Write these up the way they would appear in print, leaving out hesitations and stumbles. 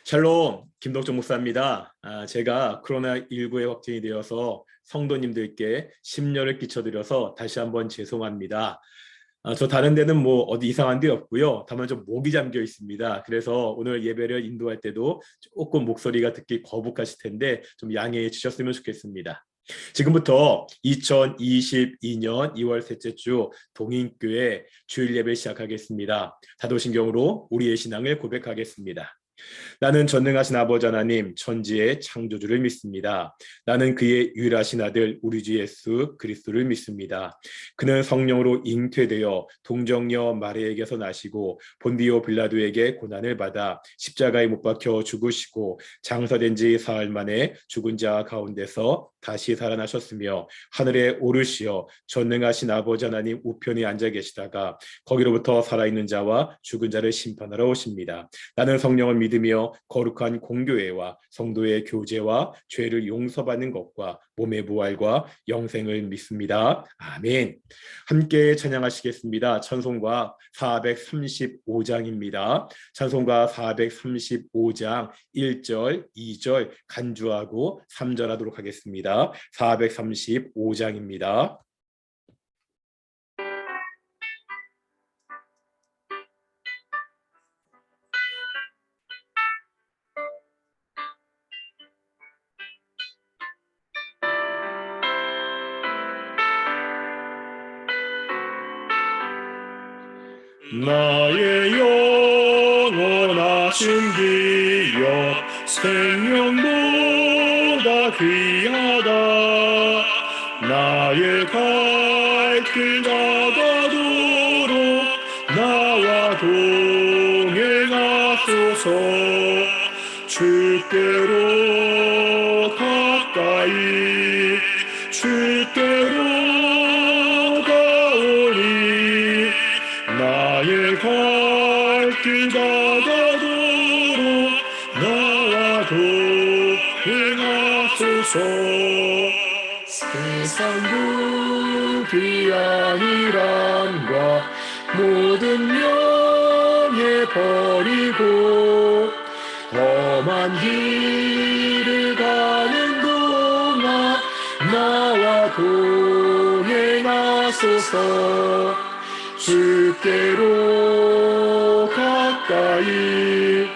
샬롬, 김덕종 목사입니다. 제가 코로나19에 확진이 되어서 성도님들께 심려를 끼쳐드려서 다시 한번 죄송합니다. 저 다른 데는 뭐 어디 이상한 데 없고요. 다만 좀 목이 잠겨 있습니다. 그래서 오늘 예배를 인도할 때도 조금 목소리가 듣기 거북하실 텐데 좀 양해해 주셨으면 좋겠습니다. 지금부터 2022년 2월 셋째 주 동인교회 주일 예배 시작하겠습니다. 다도신경으로 우리의 신앙을 고백하겠습니다. 나는 전능하신 아버지 하나님 천지의 창조주를 믿습니다. 나는 그의 유일하신 아들 우리 주 예수 그리스도를 믿습니다. 그는 성령으로 잉태되어 동정녀 마리아에게서 나시고 본디오 빌라도에게 고난을 받아 십자가에 못 박혀 죽으시고 장사된 지 사흘 만에 죽은 자 가운데서 다시 살아나셨으며 하늘에 오르시어 전능하신 아버지 하나님 우편에 앉아 계시다가 거기로부터 살아있는 자와 죽은 자를 심판하러 오십니다. 나는 성령을 믿으며 거룩한 공교회와 성도의 교제와 죄를 용서받는 것과 몸의 부활과 영생을 믿습니다. 아멘. 함께 찬양하시겠습니다. 찬송가 435장입니다. 찬송가 435장 1절, 2절 간주하고 3절 하도록 하겠습니다. 435장입니다. 나의 영원하신 기업 생명보다 귀하다. 나의 갈 길 다가도록 나와 동행하소서. 주께로 가까이 주께로 가오니 나의 갈 길 다가도록 나와 동행하소서. 세상 부귀한 일함과 모든 명예 버리고 험한 길을 가는 동안 나와 동행하소서. 주께로 가까이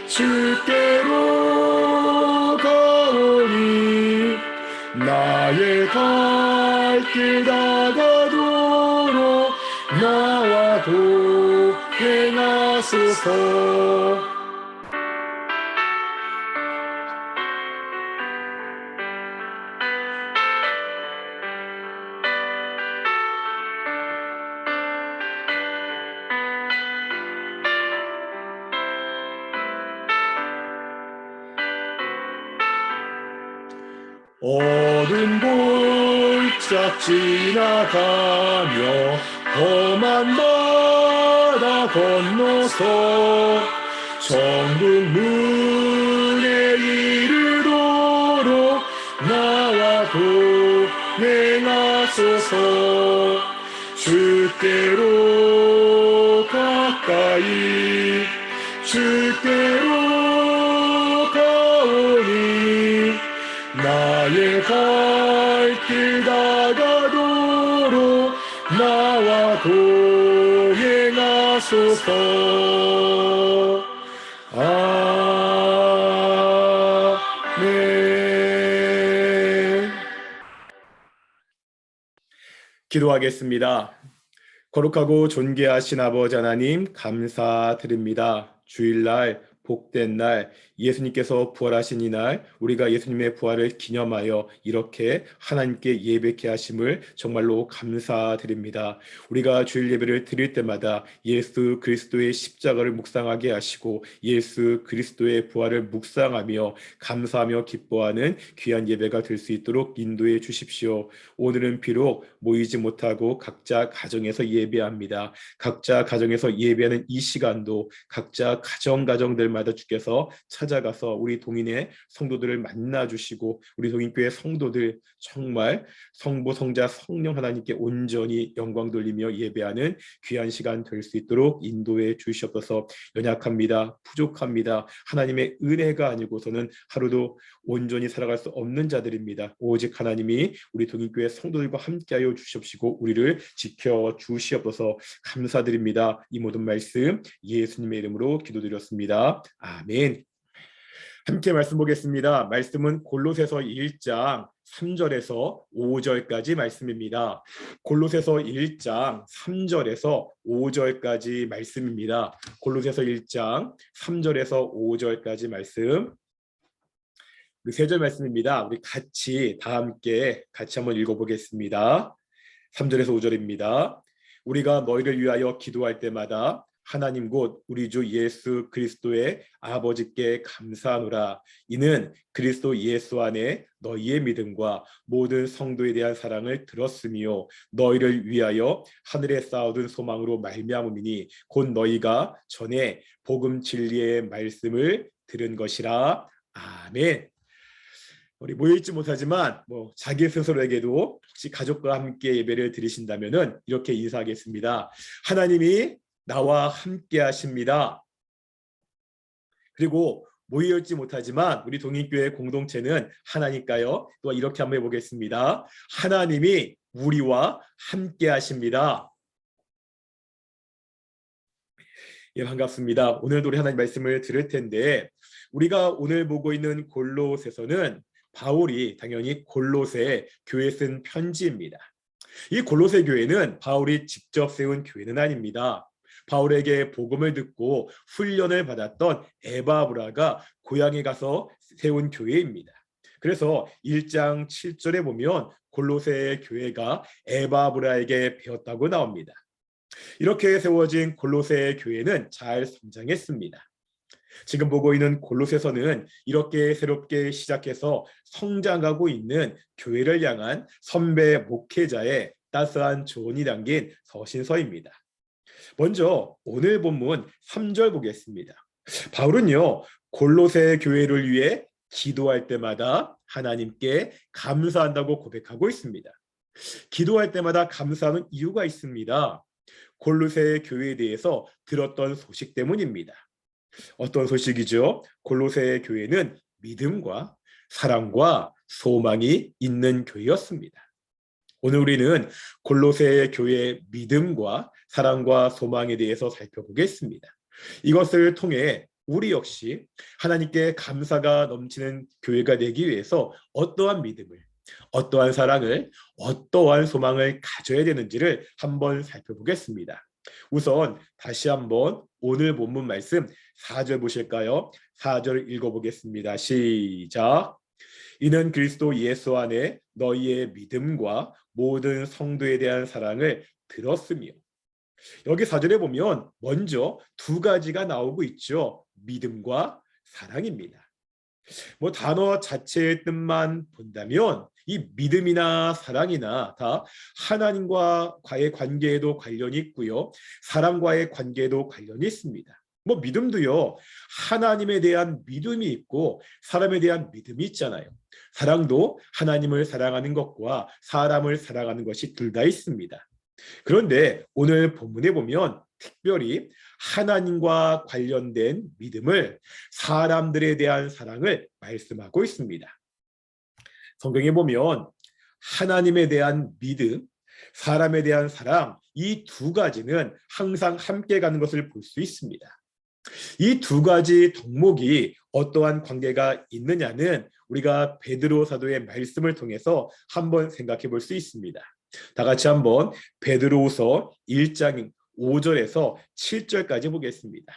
주께로 가오니 나의 갈 길 다가도록 나와 동행하소서. 어두운 골짝 지나가며 험한 바다 건너서 천국 문에 이르도록 나와 동행하소서. 주께로 가까이 주께로 가오니 나의 갈 길 다가도록 나와 동행하소서. 아멘. 기도하겠습니다. 거룩하고 존귀하신 아버지 하나님 감사드립니다. 주일날 복된 날 예수님께서 부활하신 이날 우리가 예수님의 부활을 기념하여 이렇게 하나님께 예배케 하심을 정말로 감사드립니다. 우리가 주일 예배를 드릴 때마다 예수 그리스도의 십자가를 묵상하게 하시고 예수 그리스도의 부활을 묵상하며 감사하며 기뻐하는 귀한 예배가 될 수 있도록 인도해 주십시오. 오늘은 비록 모이지 못하고 각자 가정에서 예배합니다. 각자 가정에서 예배하는 이 시간도 각자 가정들마다 주말마다 주께서 찾아가서 우리 동인의 성도들을 만나주시고 우리 동인교회 성도들 정말 성부, 성자, 성령 하나님께 온전히 영광 돌리며 예배하는 귀한 시간 될 수 있도록 인도해 주시옵소서. 연약합니다. 부족합니다. 하나님의 은혜가 아니고서는 하루도 온전히 살아갈 수 없는 자들입니다. 오직 하나님이 우리 동인교회 성도들과 함께하여 주시옵시고 우리를 지켜 주시옵소서. 감사드립니다. 이 모든 말씀 예수님의 이름으로 기도드렸습니다. 아멘. 함께 말씀 보겠습니다. 말씀은 골로새서 1장 3절에서 5절까지 말씀입니다. 골로새서 1장 3절에서 5절까지 말씀입니다. 골로새서 1장 3절에서 5절까지 말씀. 세 절 말씀입니다. 우리 다 함께 한번 읽어보겠습니다. 3절에서 5절입니다. 우리가 너희를 위하여 기도할 때마다 하나님 곧 우리 주 예수 그리스도의 아버지께 감사하노라. 이는 그리스도 예수 안에 너희의 믿음과 모든 성도에 대한 사랑을 들었으며 너희를 위하여 하늘에 쌓아둔 소망으로 말미암음이니 곧 너희가 전에 복음 진리의 말씀을 들은 것이라. 아멘. 우리 모여있지 못하지만 자기 스스로에게도 혹시 가족과 함께 예배를 드리신다면은 이렇게 인사하겠습니다. 하나님이 나와 함께 하십니다. 그리고 모여있지 못하지만 우리 동인교회 공동체는 하나니까요. 또 이렇게 한번 해보겠습니다. 하나님이 우리와 함께 하십니다. 예, 반갑습니다. 오늘도 우리 하나님 말씀을 들을 텐데 우리가 오늘 보고 있는 골로새서는 바울이 당연히 골로새 교회에 쓴 편지입니다. 이 골로새 교회는 바울이 직접 세운 교회는 아닙니다. 바울에게 복음을 듣고 훈련을 받았던 에바브라가 고향에 가서 세운 교회입니다. 그래서 1장 7절에 보면 골로새 교회가 에바브라에게 배웠다고 나옵니다. 이렇게 세워진 골로새 교회는 잘 성장했습니다. 지금 보고 있는 골로새서는 이렇게 새롭게 시작해서 성장하고 있는 교회를 향한 선배 목회자의 따스한 조언이 담긴 서신서입니다. 먼저 오늘 본문 3절 보겠습니다. 바울은요, 골로새 교회를 위해 기도할 때마다 하나님께 감사한다고 고백하고 있습니다. 기도할 때마다 감사하는 이유가 있습니다. 골로새 교회에 대해서 들었던 소식 때문입니다. 어떤 소식이죠? 골로새 교회는 믿음과 사랑과 소망이 있는 교회였습니다. 오늘 우리는 골로새 교회의 믿음과 사랑과 소망에 대해서 살펴보겠습니다. 이것을 통해 우리 역시 하나님께 감사가 넘치는 교회가 되기 위해서 어떠한 믿음을, 어떠한 사랑을, 어떠한 소망을 가져야 되는지를 한번 살펴보겠습니다. 우선 다시 한번 오늘 본문 말씀 4절 보실까요? 4절 읽어보겠습니다. 시작. 이는 그리스도 예수 안에 너희의 믿음과 모든 성도에 대한 사랑을 들었으며. 여기 4절에 보면 먼저 두 가지가 나오고 있죠. 믿음과 사랑입니다. 단어 자체의 뜻만 본다면 이 믿음이나 사랑이나 다 하나님과의 관계에도 관련이 있고요. 사랑과의 관계에도 관련이 있습니다. 믿음도요. 하나님에 대한 믿음이 있고 사람에 대한 믿음이 있잖아요. 사랑도 하나님을 사랑하는 것과 사람을 사랑하는 것이 둘 다 있습니다. 그런데 오늘 본문에 보면 특별히 하나님과 관련된 믿음을, 사람들에 대한 사랑을 말씀하고 있습니다. 성경에 보면 하나님에 대한 믿음, 사람에 대한 사랑, 이 두 가지는 항상 함께 가는 것을 볼 수 있습니다. 이 두 가지 덕목이 어떠한 관계가 있느냐는 우리가 베드로 사도의 말씀을 통해서 한번 생각해 볼 수 있습니다. 다 같이 한번 베드로후서 1장 5절에서 7절까지 보겠습니다.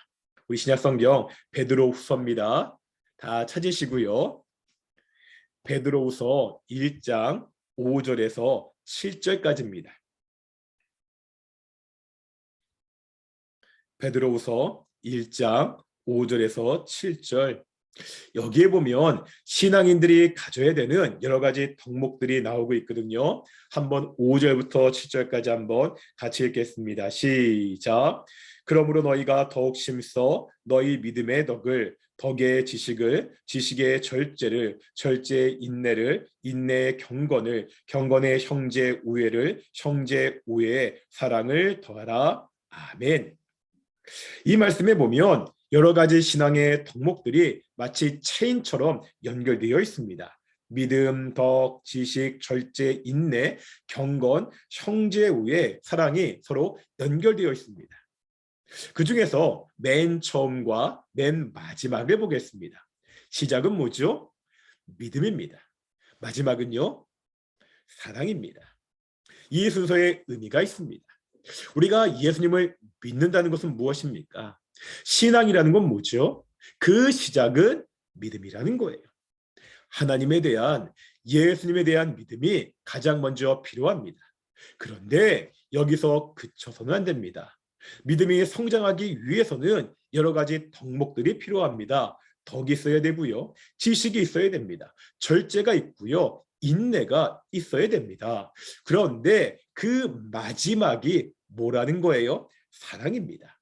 우리 신약성경 베드로후서입니다. 다 찾으시고요. 베드로후서 1장 5절에서 7절까지입니다. 베드로후서 1장 5절에서 7절 여기에 보면 신앙인들이 가져야 되는 여러 가지 덕목들이 나오고 있거든요. 한번 5절부터 7절까지 한번 같이 읽겠습니다. 시작. 그러므로 너희가 더욱 심써 너희 믿음의 덕을, 덕의 지식을, 지식의 절제를, 절제의 인내를, 인내의 경건을, 경건의 형제 우애를, 형제 우애의 사랑을 더하라. 아멘. 이 말씀에 보면 여러 가지 신앙의 덕목들이 마치 체인처럼 연결되어 있습니다. 믿음, 덕, 지식, 절제, 인내, 경건, 형제 우애, 사랑이 서로 연결되어 있습니다. 그 중에서 맨 처음과 맨 마지막을 보겠습니다. 시작은 뭐죠? 믿음입니다. 마지막은요, 사랑입니다. 이 순서에 의미가 있습니다. 우리가 예수님을 믿는다는 것은 무엇입니까? 신앙이라는 건 뭐죠? 그 시작은 믿음이라는 거예요. 하나님에 대한, 예수님에 대한 믿음이 가장 먼저 필요합니다. 그런데 여기서 그쳐서는 안 됩니다. 믿음이 성장하기 위해서는 여러 가지 덕목들이 필요합니다. 덕이 있어야 되고요. 지식이 있어야 됩니다. 절제가 있고요. 인내가 있어야 됩니다. 그런데 그 마지막이 뭐라는 거예요? 사랑입니다.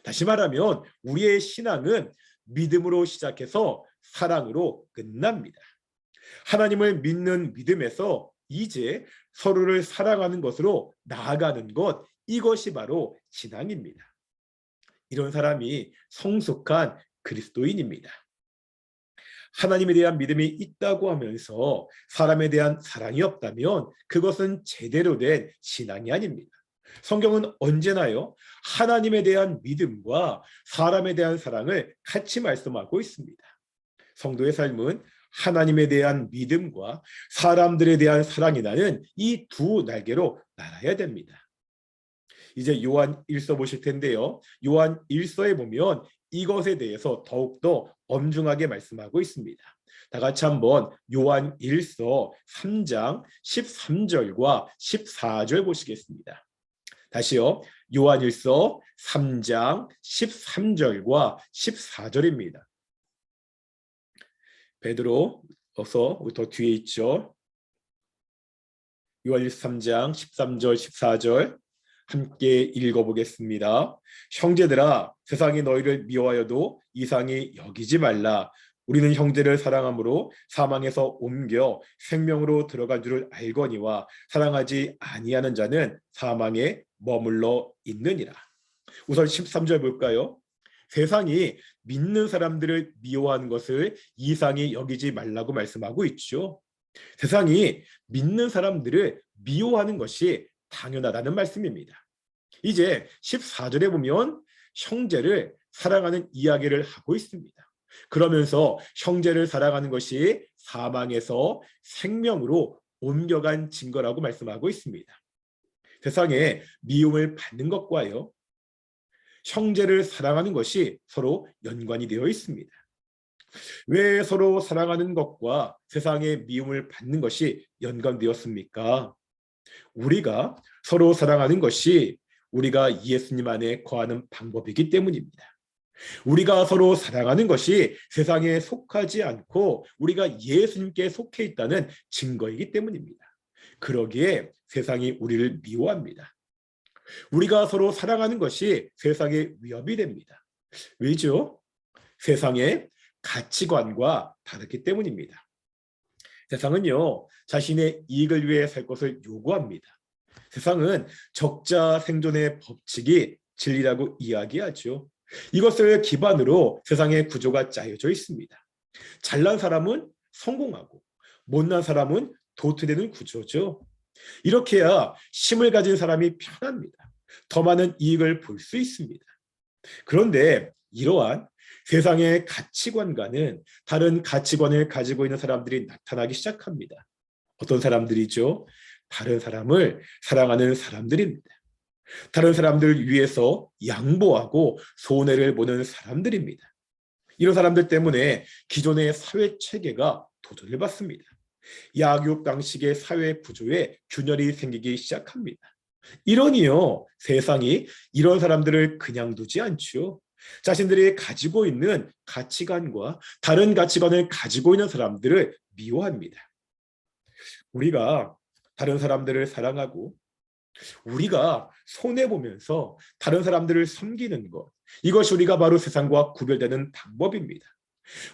다시 말하면 우리의 신앙은 믿음으로 시작해서 사랑으로 끝납니다. 하나님을 믿는 믿음에서 이제 서로를 사랑하는 것으로 나아가는 것, 이것이 바로 신앙입니다. 이런 사람이 성숙한 그리스도인입니다. 하나님에 대한 믿음이 있다고 하면서 사람에 대한 사랑이 없다면 그것은 제대로 된 신앙이 아닙니다. 성경은 언제나요, 하나님에 대한 믿음과 사람에 대한 사랑을 같이 말씀하고 있습니다. 성도의 삶은 하나님에 대한 믿음과 사람들에 대한 사랑이 나는 이 두 날개로 날아야 됩니다. 이제 요한 1서 보실 텐데요. 요한 1서에 보면 이것에 대해서 더욱더 엄중하게 말씀하고 있습니다. 다 같이 한번 요한 1서 3장 13절과 14절 보시겠습니다. 다시요. 요한 1서 3장 13절과 14절입니다. 베드로 어서 더 뒤에 있죠. 요한 3장 13절 14절 함께 읽어보겠습니다. 형제들아, 세상이 너희를 미워하여도 이상히 여기지 말라. 우리는 형제를 사랑함으로 사망에서 옮겨 생명으로 들어간 줄을 알거니와 사랑하지 아니하는 자는 사망에 머물러 있느니라. 우선 13절 볼까요? 세상이 믿는 사람들을 미워하는 것을 이상히 여기지 말라고 말씀하고 있죠. 세상이 믿는 사람들을 미워하는 것이 당연하다는 말씀입니다. 이제 14절에 보면 형제를 사랑하는 이야기를 하고 있습니다. 그러면서 형제를 사랑하는 것이 사망에서 생명으로 옮겨간 증거라고 말씀하고 있습니다. 세상에 미움을 받는 것과요, 형제를 사랑하는 것이 서로 연관이 되어 있습니다. 왜 서로 사랑하는 것과 세상의 미움을 받는 것이 연관되었습니까? 우리가 서로 사랑하는 것이 우리가 예수님 안에 거하는 방법이기 때문입니다. 우리가 서로 사랑하는 것이 세상에 속하지 않고 우리가 예수님께 속해 있다는 증거이기 때문입니다. 그러기에 세상이 우리를 미워합니다. 우리가 서로 사랑하는 것이 세상의 위협이 됩니다. 왜죠? 세상의 가치관과 다르기 때문입니다. 세상은요, 자신의 이익을 위해 살 것을 요구합니다. 세상은 적자 생존의 법칙이 진리라고 이야기하죠. 이것을 기반으로 세상의 구조가 짜여져 있습니다. 잘난 사람은 성공하고 못난 사람은 도태되는 구조죠. 이렇게 해야 힘을 가진 사람이 편합니다. 더 많은 이익을 볼 수 있습니다. 그런데 이러한 세상의 가치관과는 다른 가치관을 가지고 있는 사람들이 나타나기 시작합니다. 어떤 사람들이죠? 다른 사람을 사랑하는 사람들입니다. 다른 사람들을 위해서 양보하고 손해를 보는 사람들입니다. 이런 사람들 때문에 기존의 사회 체계가 도전을 받습니다. 약육 강식의 사회 구조에 균열이 생기기 시작합니다. 이러니요, 세상이 이런 사람들을 그냥 두지 않죠. 자신들이 가지고 있는 가치관과 다른 가치관을 가지고 있는 사람들을 미워합니다. 우리가 다른 사람들을 사랑하고 우리가 손해보면서 다른 사람들을 섬기는 것, 이것이 우리가 바로 세상과 구별되는 방법입니다.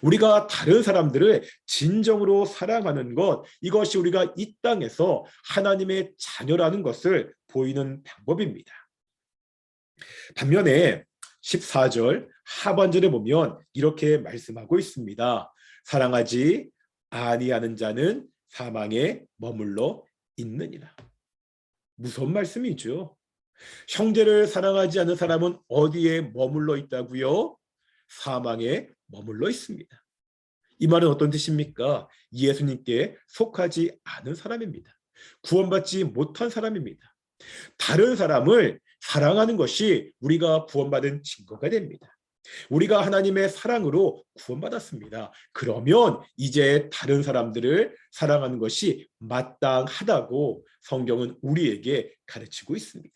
우리가 다른 사람들을 진정으로 사랑하는 것, 이것이 우리가 이 땅에서 하나님의 자녀라는 것을 보이는 방법입니다. 반면에 14절 하반절에 보면 이렇게 말씀하고 있습니다. 사랑하지 아니하는 자는 사망에 머물러 있느니라. 무서운 말씀이죠. 형제를 사랑하지 않는 사람은 어디에 머물러 있다고요? 사망에 머물러 있습니다. 이 말은 어떤 뜻입니까? 예수님께 속하지 않은 사람입니다. 구원받지 못한 사람입니다. 다른 사람을 사랑하는 것이 우리가 구원받은 증거가 됩니다. 우리가 하나님의 사랑으로 구원받았습니다. 그러면 이제 다른 사람들을 사랑하는 것이 마땅하다고 성경은 우리에게 가르치고 있습니다.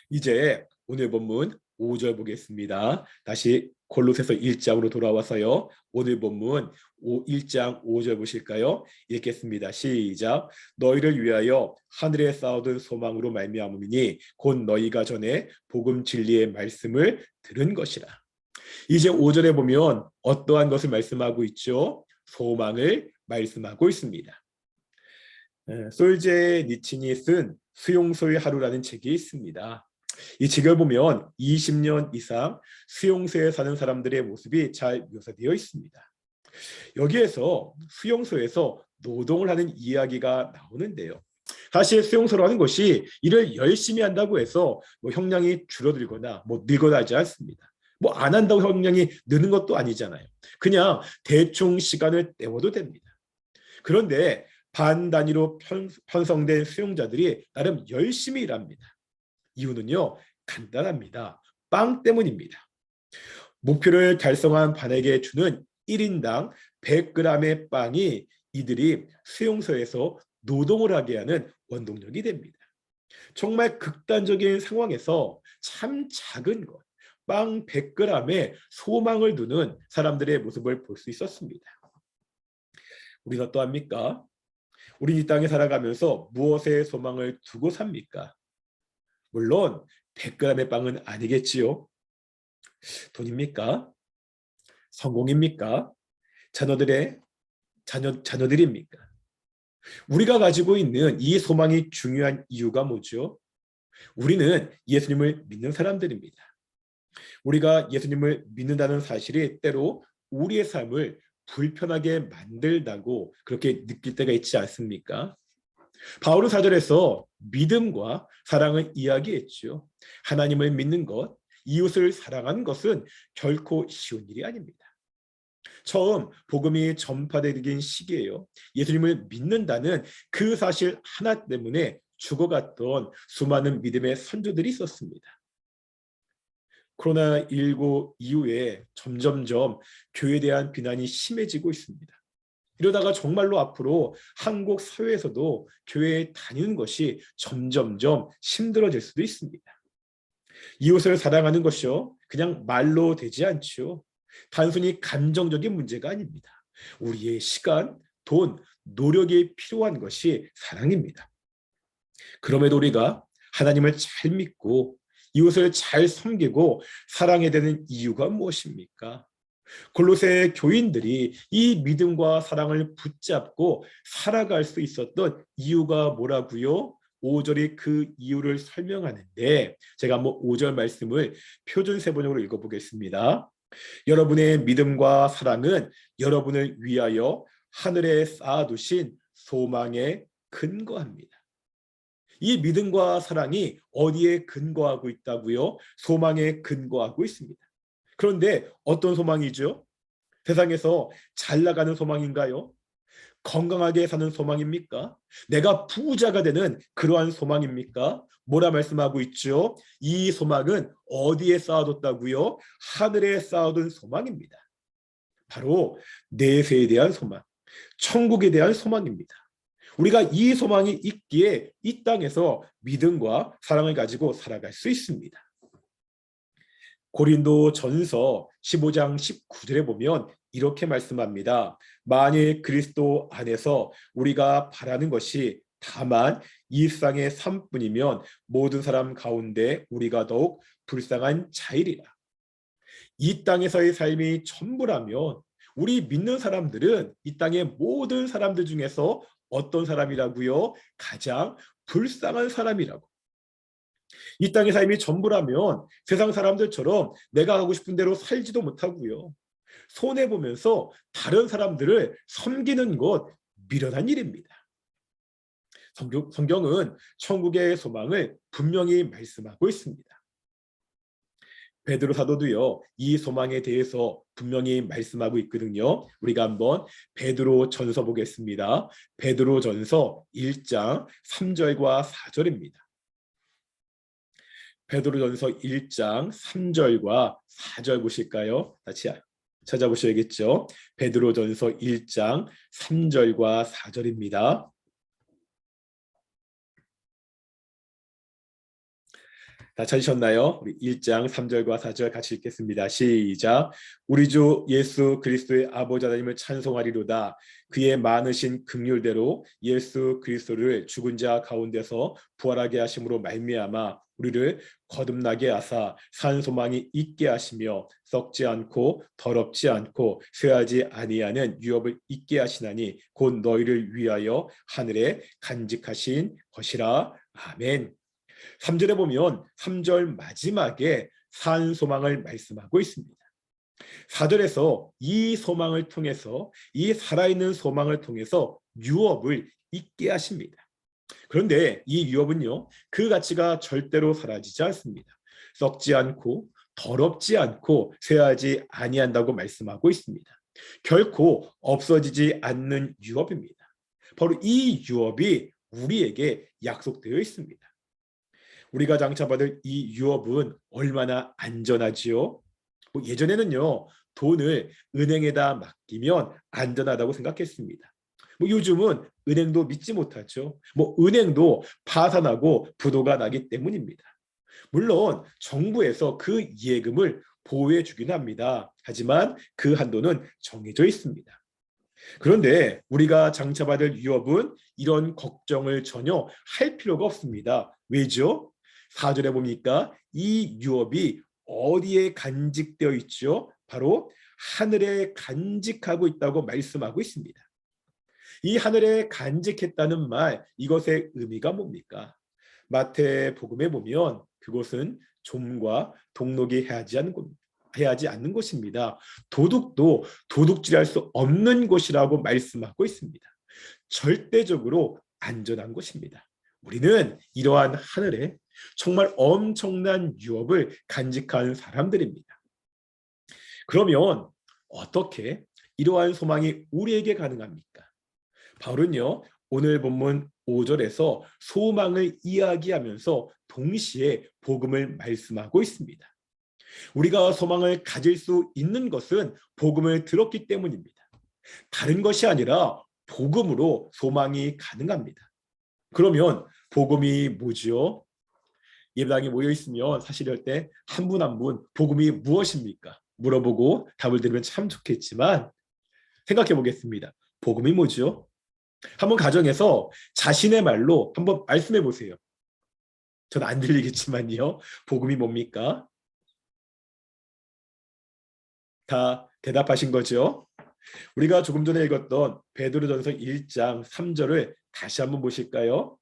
이제 오늘 본문 5절 보겠습니다. 다시 골로새서 1장으로 돌아와서요. 오늘 본문 1장 5절 보실까요? 읽겠습니다. 시작. 너희를 위하여 하늘에 쌓아둔 소망으로 말미암으니 곧 너희가 전에 복음 진리의 말씀을 들은 것이라. 이제 5절에 보면 어떠한 것을 말씀하고 있죠? 소망을 말씀하고 있습니다. 솔제니친이 쓴 수용소의 하루라는 책이 있습니다. 이 책을 보면 20년 이상 수용소에 사는 사람들의 모습이 잘 묘사되어 있습니다. 여기에서 수용소에서 노동을 하는 이야기가 나오는데요. 사실 수용소라는 것이 일을 열심히 한다고 해서 형량이 줄어들거나 늘거나 하지 않습니다. 안 한다고 형량이 느는 것도 아니잖아요. 그냥 대충 시간을 때워도 됩니다. 그런데 반 단위로 편성된 수용자들이 나름 열심히 일합니다. 이유는요, 간단합니다. 빵 때문입니다. 목표를 달성한 반에게 주는 1인당 100g의 빵이 이들이 수용소에서 노동을 하게 하는 원동력이 됩니다. 정말 극단적인 상황에서 참 작은 것, 빵 100g에 소망을 두는 사람들의 모습을 볼 수 있었습니다. 우리는 어떠합니까? 우리 이 땅에 살아가면서 무엇에 소망을 두고 삽니까? 물론 100g의 빵은 아니겠지요. 돈입니까? 성공입니까? 자녀들입니까? 우리가 가지고 있는 이 소망이 중요한 이유가 뭐죠? 우리는 예수님을 믿는 사람들입니다. 우리가 예수님을 믿는다는 사실이 때로 우리의 삶을 불편하게 만들다고 그렇게 느낄 때가 있지 않습니까? 바울은 4절에서 믿음과 사랑을 이야기했죠. 하나님을 믿는 것, 이웃을 사랑하는 것은 결코 쉬운 일이 아닙니다. 처음 복음이 전파되긴 시기예요. 예수님을 믿는다는 그 사실 하나 때문에 죽어갔던 수많은 믿음의 선조들이 있었습니다. 코로나19 이후에 점점점 교회에 대한 비난이 심해지고 있습니다. 이러다가 정말로 앞으로 한국 사회에서도 교회에 다니는 것이 점점점 힘들어질 수도 있습니다. 이웃을 사랑하는 것이요, 그냥 말로 되지 않죠. 단순히 감정적인 문제가 아닙니다. 우리의 시간, 돈, 노력이 필요한 것이 사랑입니다. 그럼에도 우리가 하나님을 잘 믿고 이웃을 잘 섬기고 사랑해야 되는 이유가 무엇입니까? 골로새 교인들이 이 믿음과 사랑을 붙잡고 살아갈 수 있었던 이유가 뭐라고요? 5절이 그 이유를 설명하는데 제가 한번 5절 말씀을 표준 세번역으로 읽어보겠습니다. 여러분의 믿음과 사랑은 여러분을 위하여 하늘에 쌓아두신 소망에 근거합니다. 이 믿음과 사랑이 어디에 근거하고 있다고요? 소망에 근거하고 있습니다. 그런데 어떤 소망이죠? 세상에서 잘 나가는 소망인가요? 건강하게 사는 소망입니까? 내가 부자가 되는 그러한 소망입니까? 뭐라 말씀하고 있죠? 이 소망은 어디에 쌓아뒀다고요? 하늘에 쌓아둔 소망입니다. 바로 내세에 대한 소망, 천국에 대한 소망입니다. 우리가 이 소망이 있기에 이 땅에서 믿음과 사랑을 가지고 살아갈 수 있습니다. 고린도전서 15장 19절에 보면 이렇게 말씀합니다. 만일 그리스도 안에서 우리가 바라는 것이 다만 이 세상의 삶뿐이면 모든 사람 가운데 우리가 더욱 불쌍한 자이리라. 이 땅에서의 삶이 전부라면 우리 믿는 사람들은 이 땅의 모든 사람들 중에서 어떤 사람이라고요? 가장 불쌍한 사람이라고. 이 땅의 삶이 전부라면 세상 사람들처럼 내가 하고 싶은 대로 살지도 못하고요. 손해보면서 다른 사람들을 섬기는 것 미련한 일입니다. 성경은 천국의 소망을 분명히 말씀하고 있습니다. 베드로 사도도요, 이 소망에 대해서 분명히 말씀하고 있거든요. 우리가 한번 베드로 전서 보겠습니다. 베드로 전서 1장 3절과 4절입니다. 베드로 전서 1장 3절과 4절 보실까요? 같이 찾아보셔야겠죠. 베드로 전서 1장 3절과 4절입니다. 다 찾으셨나요? 우리 1장 3절과 4절 같이 읽겠습니다. 시작. 우리 주 예수 그리스도의 아버지 하나님을 찬송하리로다. 그의 많으신 긍휼대로 예수 그리스도를 죽은 자 가운데서 부활하게 하심으로 말미암아 우리를 거듭나게 하사 산 소망이 있게 하시며 썩지 않고 더럽지 않고 쇠하지 아니하는 유업을 있게 하시나니 곧 너희를 위하여 하늘에 간직하신 것이라. 아멘. 3절에 보면 3절 마지막에 산 소망을 말씀하고 있습니다. 4절에서 이 소망을 통해서 이 살아있는 소망을 통해서 유업을 있게 하십니다. 그런데 이 유업은요, 그 가치가 절대로 사라지지 않습니다. 썩지 않고 더럽지 않고 쇠하지 아니한다고 말씀하고 있습니다. 결코 없어지지 않는 유업입니다. 바로 이 유업이 우리에게 약속되어 있습니다. 우리가 장차받을 이 유업은 얼마나 안전하지요? 예전에는요, 돈을 은행에다 맡기면 안전하다고 생각했습니다. 요즘은 은행도 믿지 못하죠. 은행도 파산하고 부도가 나기 때문입니다. 물론 정부에서 그 예금을 보호해 주긴 합니다. 하지만 그 한도는 정해져 있습니다. 그런데 우리가 장차받을 유업은 이런 걱정을 전혀 할 필요가 없습니다. 왜죠? 4절에 보니까 이 유업이 어디에 간직되어 있죠? 바로 하늘에 간직하고 있다고 말씀하고 있습니다. 이 하늘에 간직했다는 말, 이것의 의미가 뭡니까? 마태복음에 보면 그것은 좀과 동록이 해하지 않는 곳입니다. 도둑도 도둑질할 수 없는 곳이라고 말씀하고 있습니다. 절대적으로 안전한 곳입니다. 우리는 이러한 하늘에 정말 엄청난 유업을 간직한 사람들입니다. 그러면 어떻게 이러한 소망이 우리에게 가능합니까? 바울은요, 오늘 본문 5절에서 소망을 이야기하면서 동시에 복음을 말씀하고 있습니다. 우리가 소망을 가질 수 있는 것은 복음을 들었기 때문입니다. 다른 것이 아니라 복음으로 소망이 가능합니다. 그러면 복음이 뭐지요? 예배당에 모여 있으면 사실 이럴 때 한 분 한 분 복음이 무엇입니까? 물어보고 답을 들으면 참 좋겠지만 생각해 보겠습니다. 복음이 뭐죠? 한번 가정에서 자신의 말로 한번 말씀해 보세요. 저는 안 들리겠지만요. 복음이 뭡니까? 다 대답하신 거죠? 우리가 조금 전에 읽었던 베드로전서 1장 3절을 다시 한번 보실까요?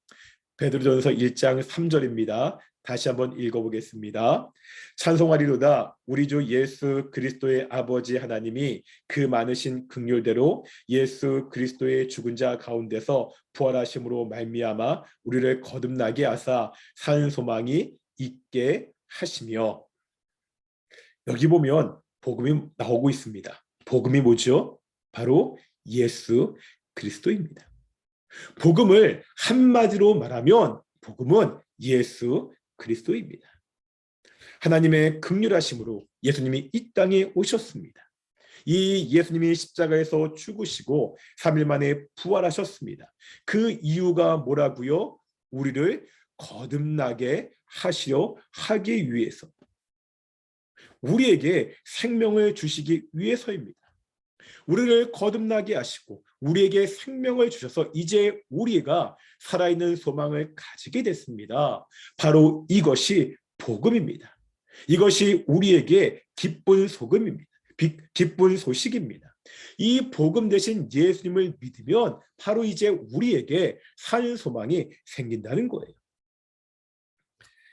베드로전서 1장 3절입니다. 다시 한번 읽어보겠습니다. 찬송하리로다. 우리 주 예수 그리스도의 아버지 하나님이 그 많으신 긍휼대로 예수 그리스도의 죽은 자 가운데서 부활하심으로 말미암아 우리를 거듭나게 하사 산 소망이 있게 하시며. 여기 보면 복음이 나오고 있습니다. 복음이 뭐죠? 바로 예수 그리스도입니다. 복음을 한마디로 말하면 복음은 예수 그리스도입니다. 하나님의 긍휼하심으로 예수님이 이 땅에 오셨습니다. 이 예수님이 십자가에서 죽으시고 3일 만에 부활하셨습니다. 그 이유가 뭐라고요? 우리를 거듭나게 하시려 하기 위해서. 우리에게 생명을 주시기 위해서입니다. 우리를 거듭나게 하시고 우리에게 생명을 주셔서 이제 우리가 살아있는 소망을 가지게 됐습니다. 바로 이것이 복음입니다. 이것이 우리에게 기쁜 소금입니다. 기쁜 소식입니다. 이 복음 대신 예수님을 믿으면 바로 이제 우리에게 산 소망이 생긴다는 거예요.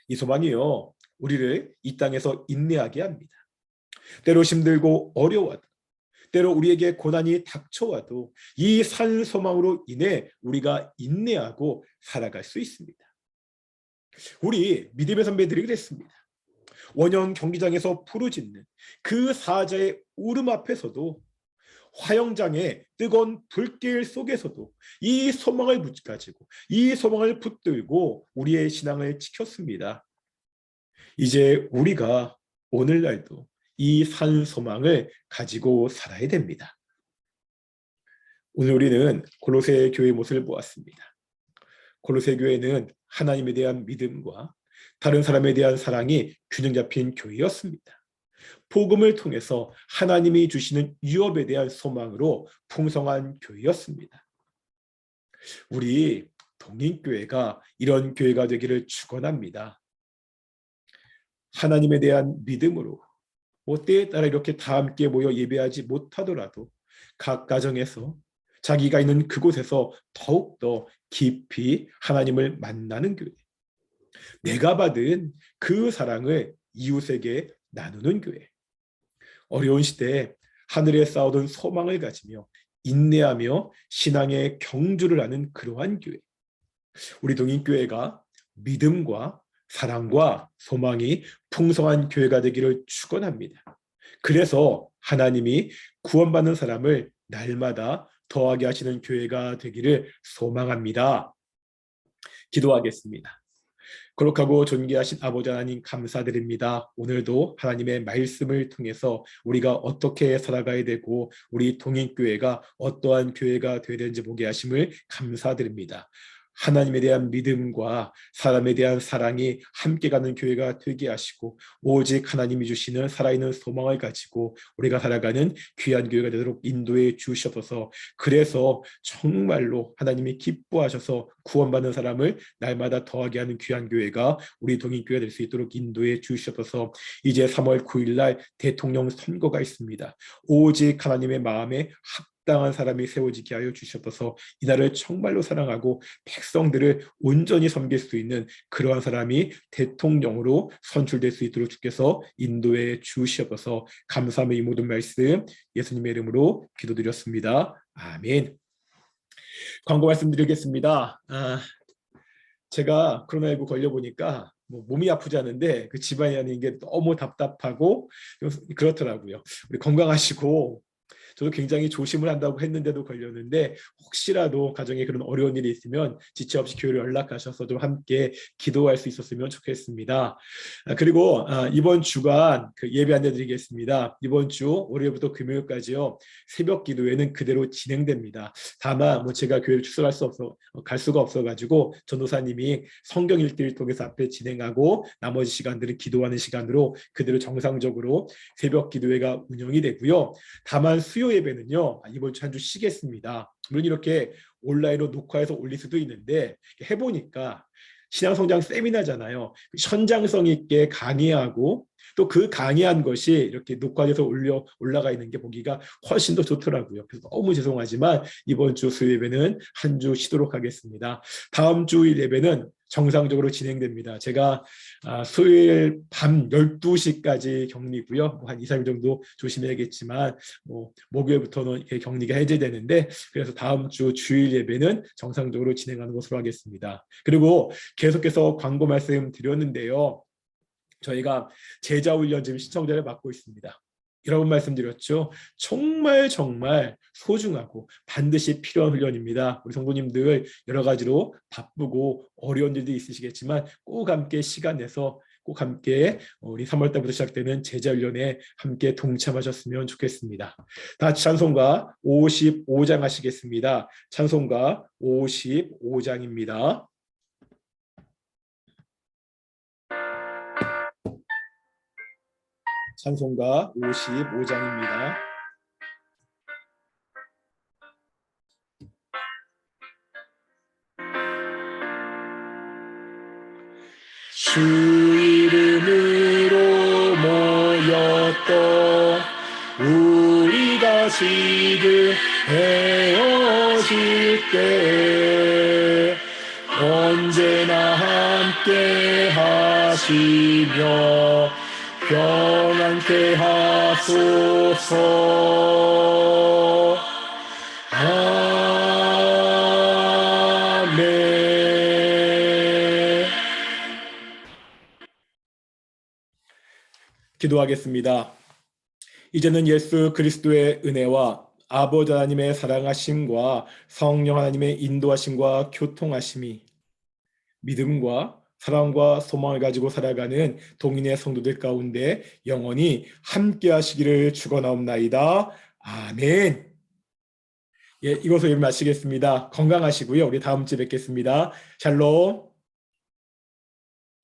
이 소망이요, 우리를 이 땅에서 인내하게 합니다. 때로 힘들고 어려워도, 때로 우리에게 고난이 닥쳐와도 이 산 소망으로 인해 우리가 인내하고 살아갈 수 있습니다. 우리 믿음의 선배들이 그랬습니다. 원형 경기장에서 부르짖는 그 사자의 울음 앞에서도, 화영장의 뜨거운 불길 속에서도 이 소망을 가지고 이 소망을 붙들고 우리의 신앙을 지켰습니다. 이제 우리가 오늘날도 이 산 소망을 가지고 살아야 됩니다. 오늘 우리는 골로새 교회의 모습을 보았습니다. 골로새 교회는 하나님에 대한 믿음과 다른 사람에 대한 사랑이 균형 잡힌 교회였습니다. 복음을 통해서 하나님이 주시는 유업에 대한 소망으로 풍성한 교회였습니다. 우리 동인교회가 이런 교회가 되기를 축원합니다. 하나님에 대한 믿음으로 때에 따라 이렇게 다 함께 모여 예배하지 못하더라도 각 가정에서 자기가 있는 그곳에서 더욱더 깊이 하나님을 만나는 교회, 내가 받은 그 사랑을 이웃에게 나누는 교회, 어려운 시대에 하늘에 쌓아둔 소망을 가지며 인내하며 신앙의 경주를 하는 그러한 교회, 우리 동인교회가 믿음과 사랑과 소망이 풍성한 교회가 되기를 축원합니다. 그래서 하나님이 구원받는 사람을 날마다 더하게 하시는 교회가 되기를 소망합니다. 기도하겠습니다. 거룩하고 존귀하신 아버지 하나님, 감사드립니다. 오늘도 하나님의 말씀을 통해서 우리가 어떻게 살아가야 되고 우리 동인교회가 어떠한 교회가 되어야 되는지 보게 하심을 감사드립니다. 하나님에 대한 믿음과 사람에 대한 사랑이 함께 가는 교회가 되게 하시고 오직 하나님이 주시는 살아있는 소망을 가지고 우리가 살아가는 귀한 교회가 되도록 인도해 주시옵소서. 그래서 정말로 하나님이 기뻐하셔서 구원받는 사람을 날마다 더하게 하는 귀한 교회가 우리 동인교회가 될 수 있도록 인도해 주시옵소서. 이제 3월 9일 날 대통령 선거가 있습니다. 오직 하나님의 마음에 합당한 사람이 세워지게 하여 주시옵소서. 이날을 정말로 사랑하고 백성들을 온전히 섬길 수 있는 그러한 사람이 대통령으로 선출될 수 있도록 주께서 인도해 주시옵소서. 감사하며 이 모든 말씀 예수님의 이름으로 기도드렸습니다. 아멘. 광고 말씀드리겠습니다. 제가 코로나19 걸려보니까 몸이 아프지 않은데 그 집안에 있는 게 너무 답답하고 그렇더라고요. 우리 건강하시고, 저도 굉장히 조심을 한다고 했는데도 걸렸는데 혹시라도 가정에 그런 어려운 일이 있으면 지체 없이 교회로 연락하셔서 좀 함께 기도할 수 있었으면 좋겠습니다. 그리고 이번 주간 예배 안내드리겠습니다. 이번 주 월요일부터 금요일까지요, 새벽 기도회는 그대로 진행됩니다. 다만 제가 교회를 출석할 수 없어 갈 수가 없어가지고 전도사님이 성경 읽기를 통해서 앞에 진행하고 나머지 시간들은 기도하는 시간으로 그대로 정상적으로 새벽 기도회가 운영이 되고요. 다만 수요 예배는요, 이번 주 한 주 쉬겠습니다. 물론 이렇게 온라인으로 녹화해서 올릴 수도 있는데 해보니까 신앙성장 세미나잖아요. 현장성 있게 강의하고 또 그 강의한 것이 이렇게 녹화돼서 올라가 있는 게 보기가 훨씬 더 좋더라고요. 그래서 너무 죄송하지만 이번 주 수요 예배는 한 주 쉬도록 하겠습니다. 다음 주일 예배는 정상적으로 진행됩니다. 제가 수요일 밤 12시까지 격리고요. 한 2, 3일 정도 조심해야겠지만 목요일부터는 격리가 해제되는데, 그래서 다음 주 주일 예배는 정상적으로 진행하는 것으로 하겠습니다. 그리고 계속해서 광고 말씀 드렸는데요. 저희가 제자훈련 지금 신청자를 받고 있습니다. 여러 번 말씀드렸죠. 정말 소중하고 반드시 필요한 훈련입니다. 우리 성도님들 여러 가지로 바쁘고 어려운 일도 있으시겠지만 꼭 함께 시간 내서 꼭 함께 우리 3월 달부터 시작되는 제자훈련에 함께 동참하셨으면 좋겠습니다. 다 같이 찬송가 55장 하시겠습니다. 찬송가 55장입니다. 찬송가 55장입니다. 주 이름으로 모였던 우리가 지금 헤어질 때 언제나 함께 하시며 평안케 하소서. 아멘. 기도하겠습니다. 이제는 예수 그리스도의 은혜와 아버지 하나님의 사랑하심과 성령 하나님의 인도하심과 교통하심이 믿음과 사랑과 소망을 가지고 살아가는 동인의 성도들 가운데 영원히 함께 하시기를 축원하옵나이다. 아멘. 예, 이것을 마치겠습니다. 건강하시고요. 우리 다음 주에 뵙겠습니다. 샬롬.